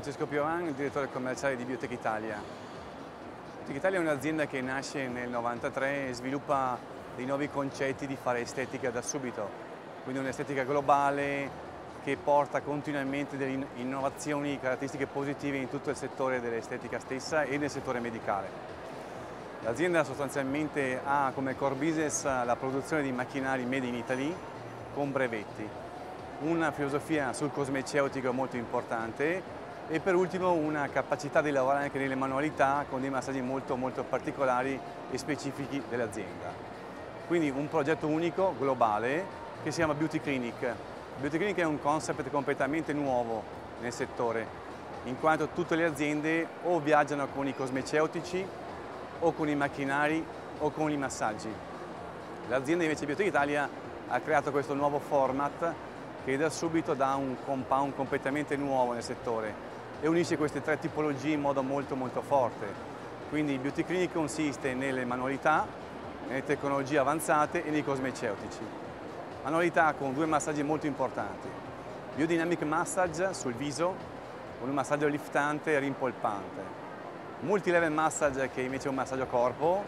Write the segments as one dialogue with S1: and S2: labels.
S1: Francesco Pioran, direttore commerciale di Biotech Italia. Biotech Italia è un'azienda che nasce nel 1993 e sviluppa dei nuovi concetti di fare estetica da subito, quindi un'estetica globale che porta continuamente delle innovazioni, caratteristiche positive in tutto il settore dell'estetica stessa e nel settore medicale. L'azienda sostanzialmente ha come core business la produzione di macchinari made in Italy con brevetti, una filosofia sul cosmeceutico molto importante e per ultimo una capacità di lavorare anche nelle manualità con dei massaggi molto particolari e specifici dell'azienda. Quindi un progetto unico, globale, che si chiama Beauty Clinic. Beauty Clinic è un concept completamente nuovo nel settore, in quanto tutte le aziende o viaggiano con i cosmeceutici o con i macchinari o con i massaggi. L'azienda invece Biotech Italia ha creato questo nuovo format che da subito dà un compound completamente nuovo nel settore e unisce queste tre tipologie in modo molto forte. Quindi il Beauty Clinic consiste nelle manualità, nelle tecnologie avanzate e nei cosmeceutici. Manualità con due massaggi molto importanti. Biodynamic Massage sul viso, con un massaggio liftante e rimpolpante. Multilevel Massage che invece è un massaggio a corpo,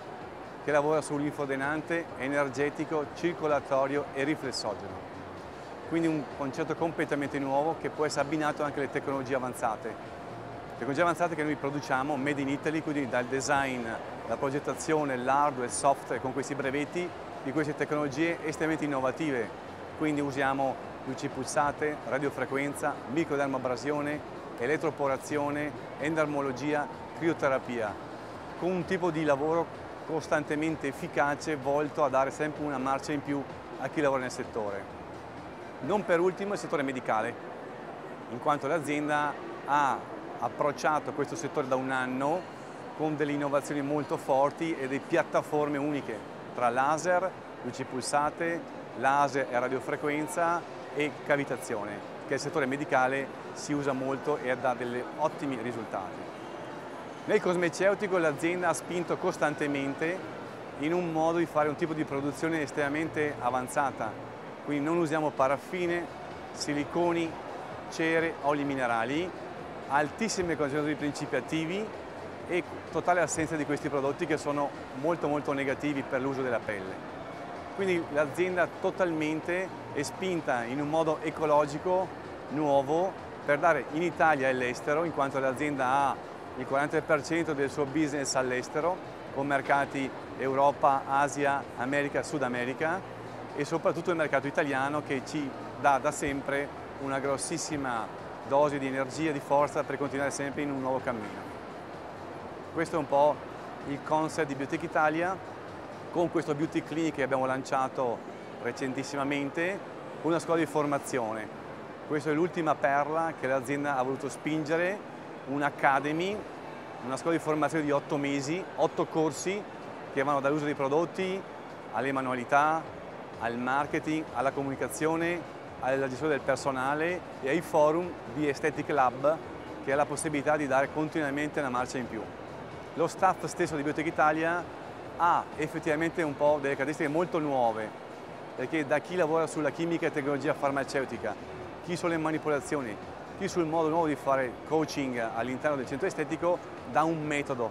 S1: che lavora sul linfodrenante, energetico, circolatorio e riflessogeno. Quindi un concetto completamente nuovo che può essere abbinato anche alle tecnologie avanzate. Tecnologie avanzate che noi produciamo made in Italy, quindi dal design, la progettazione, l'hardware, il software con questi brevetti di queste tecnologie estremamente innovative. Quindi usiamo luci pulsate, radiofrequenza, microdermabrasione, elettroporazione, endermologia, crioterapia, con un tipo di lavoro costantemente efficace volto a dare sempre una marcia in più a chi lavora nel settore. Non per ultimo il settore medicale, in quanto l'azienda ha approcciato questo settore da un anno con delle innovazioni molto forti e delle piattaforme uniche tra laser, luci pulsate, laser e radiofrequenza e cavitazione, che nel settore medicale si usa molto e dà degli ottimi risultati. Nel cosmeceutico l'azienda ha spinto costantemente in un modo di fare un tipo di produzione estremamente avanzata. Quindi non usiamo paraffine, siliconi, cere, oli minerali, altissime concentrazioni di principi attivi e totale assenza di questi prodotti che sono molto negativi per l'uso della pelle. Quindi l'azienda totalmente è spinta in un modo ecologico, nuovo, per dare in Italia e all'estero, in quanto l'azienda ha il 40% del suo business all'estero, con mercati Europa, Asia, America, Sud America, e soprattutto il mercato italiano che ci dà da sempre una grossissima dose di energia e di forza per continuare sempre in un nuovo cammino. Questo è un po' il concept di Biotech Italia con questo Beauty Clinic che abbiamo lanciato recentissimamente, una scuola di formazione. Questa è l'ultima perla che l'azienda ha voluto spingere, un'academy, una scuola di formazione di 8 mesi, 8 corsi che vanno dall'uso dei prodotti alle manualità, al marketing, alla comunicazione, alla gestione del personale e ai forum di Aesthetic Lab che ha la possibilità di dare continuamente una marcia in più. Lo staff stesso di Biotech Italia ha effettivamente un po' delle caratteristiche molto nuove, perché da chi lavora sulla chimica e tecnologia farmaceutica, chi sulle manipolazioni, chi sul modo nuovo di fare coaching all'interno del centro estetico, dà un metodo.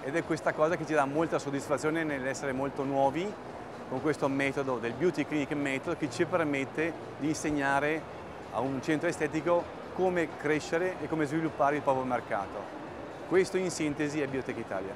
S1: Ed è questa cosa che ci dà molta soddisfazione nell'essere molto nuovi con questo metodo del Beauty Clinic Method che ci permette di insegnare a un centro estetico come crescere e come sviluppare il proprio mercato. Questo in sintesi è Biotech Italia.